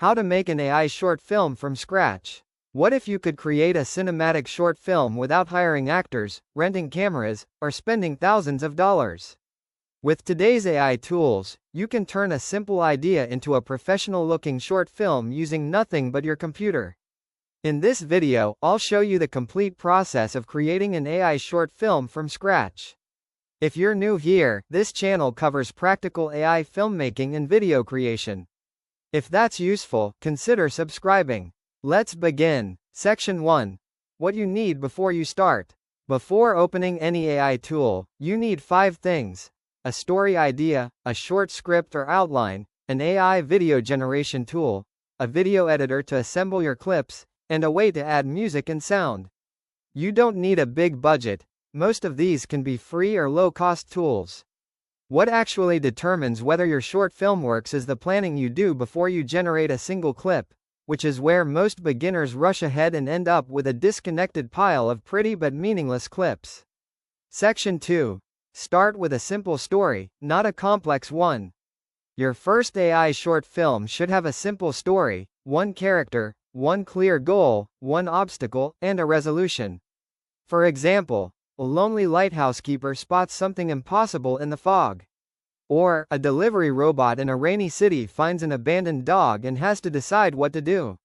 How to make an AI short film from scratch. What if you could create a cinematic short film without hiring actors, renting cameras, or spending thousands of dollars? With today's AI tools, you can turn a simple idea into a professional-looking short film using nothing but your computer. In this video, I'll show you the complete process of creating an AI short film from scratch. If you're new here, this channel covers practical AI filmmaking and video creation. If that's useful, consider subscribing. Let's begin. Section 1. What you need before you start. Before opening any AI tool, you need 5 things: a story idea, a short script or outline, an AI video generation tool, a video editor to assemble your clips, and a way to add music and sound. You don't need a big budget. Most of these can be free or low-cost tools. What actually determines whether your short film works is the planning you do before you generate a single clip, which is where most beginners rush ahead and end up with a disconnected pile of pretty but meaningless clips. Section 2. Start with a simple story, not a complex one. Your first AI short film should have a simple story, one character, one clear goal, one obstacle, and a resolution. For example, a lonely lighthouse keeper spots something impossible in the fog. Or, a delivery robot in a rainy city finds an abandoned dog and has to decide what to do.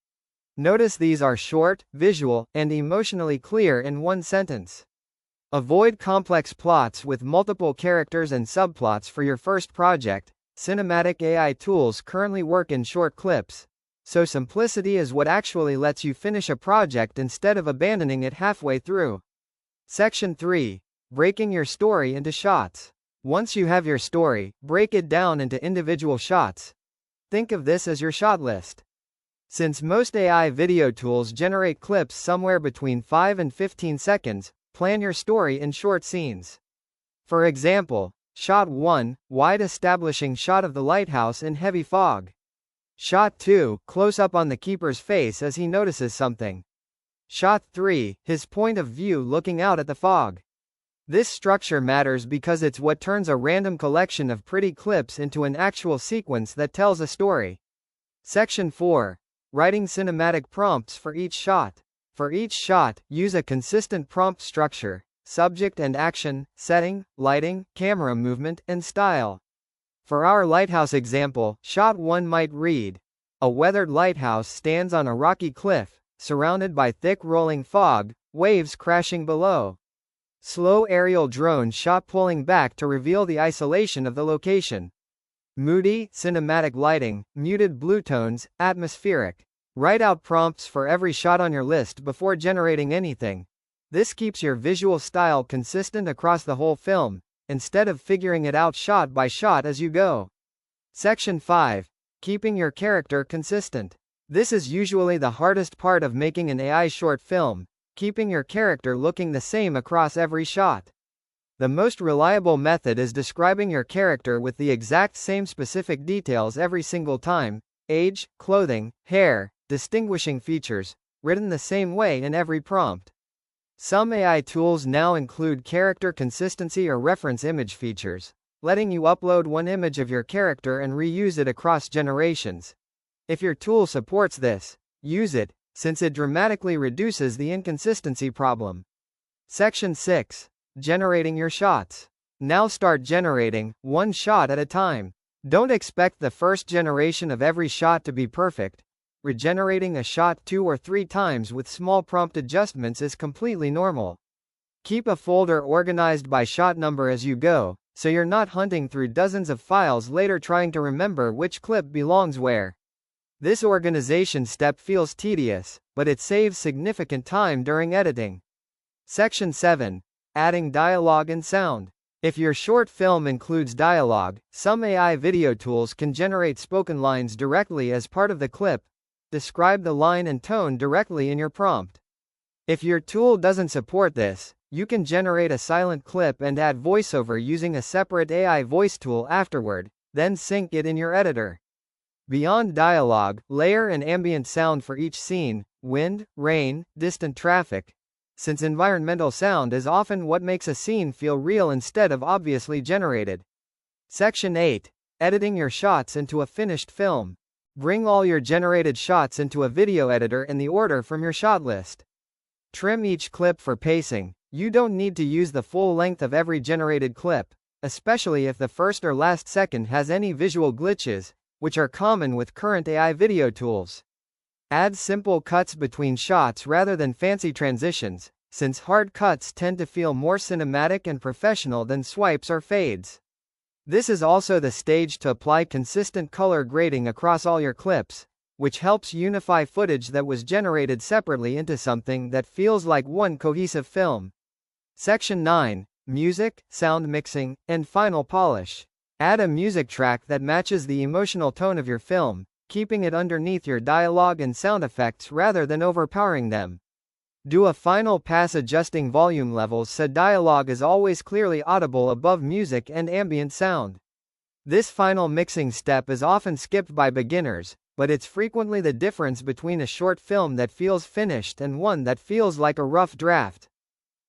Notice these are short, visual, and emotionally clear in one sentence. Avoid complex plots with multiple characters and subplots for your first project. Cinematic AI tools currently work in short clips, so simplicity is what actually lets you finish a project instead of abandoning it halfway through. Section 3. Breaking your story into shots. Once you have your story, break it down into individual shots. Think of this as your shot list. Since most AI video tools generate clips somewhere between 5 and 15 seconds, plan your story in short scenes. For example, Shot 1, wide establishing shot of the lighthouse in heavy fog. Shot 2, close up on the keeper's face as he notices something. Shot 3, his point of view looking out at the fog. This structure matters because it's what turns a random collection of pretty clips into an actual sequence that tells a story. Section 4. Writing cinematic prompts for each shot. For each shot, use a consistent prompt structure: subject and action, setting, lighting, camera movement, and style. For our lighthouse example, Shot 1 might read: a weathered lighthouse stands on a rocky cliff, surrounded by thick rolling fog, waves crashing below. Slow aerial drone shot pulling back to reveal the isolation of the location. Moody, cinematic lighting, muted blue tones, atmospheric. Write out prompts for every shot on your list before generating anything. This keeps your visual style consistent across the whole film, instead of figuring it out shot by shot as you go. Section 5. Keeping your character consistent. This is usually the hardest part of making an AI short film, keeping your character looking the same across every shot. The most reliable method is describing your character with the exact same specific details every single time: age, clothing, hair, distinguishing features, written the same way in every prompt. Some AI tools now include character consistency or reference image features, letting you upload one image of your character and reuse it across generations. If your tool supports this, use it, since it dramatically reduces the inconsistency problem. Section 6. Generating your shots. Now start generating, one shot at a time. Don't expect the first generation of every shot to be perfect. Regenerating a shot 2 or 3 times with small prompt adjustments is completely normal. Keep a folder organized by shot number as you go, so you're not hunting through dozens of files later trying to remember which clip belongs where. This organization step feels tedious, but it saves significant time during editing. Section 7. Adding dialogue and sound. If your short film includes dialogue, some AI video tools can generate spoken lines directly as part of the clip. Describe the line and tone directly in your prompt. If your tool doesn't support this, you can generate a silent clip and add voiceover using a separate AI voice tool afterward, then sync it in your editor. Beyond dialogue, layer an ambient sound for each scene: wind, rain, distant traffic, since environmental sound is often what makes a scene feel real instead of obviously generated. Section 8. Editing your shots into a finished film. Bring all your generated shots into a video editor in the order from your shot list. Trim each clip for pacing. You don't need to use the full length of every generated clip, especially if the first or last second has any visual glitches, which are common with current AI video tools. Add simple cuts between shots rather than fancy transitions, since hard cuts tend to feel more cinematic and professional than swipes or fades. This is also the stage to apply consistent color grading across all your clips, which helps unify footage that was generated separately into something that feels like one cohesive film. Section 9. Music, Sound Mixing, and Final Polish. Add a music track that matches the emotional tone of your film, keeping it underneath your dialogue and sound effects rather than overpowering them. Do a final pass adjusting volume levels so dialogue is always clearly audible above music and ambient sound. This final mixing step is often skipped by beginners, but it's frequently the difference between a short film that feels finished and one that feels like a rough draft.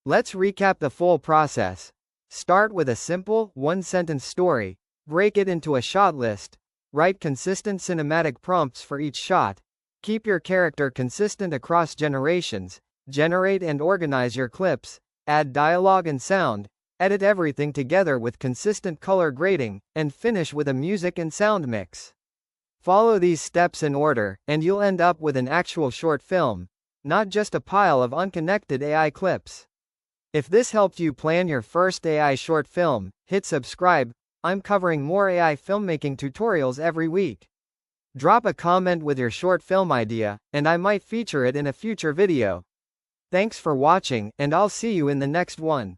Let's recap the full process. Start with a simple, one-sentence story, break it into a shot list, write consistent cinematic prompts for each shot, keep your character consistent across generations, generate and organize your clips, add dialogue and sound, edit everything together with consistent color grading, and finish with a music and sound mix. Follow these steps in order, and you'll end up with an actual short film, not just a pile of unconnected AI clips. If this helped you plan your first AI short film, hit subscribe. I'm covering more AI filmmaking tutorials every week. Drop a comment with your short film idea, and I might feature it in a future video. Thanks for watching, and I'll see you in the next one.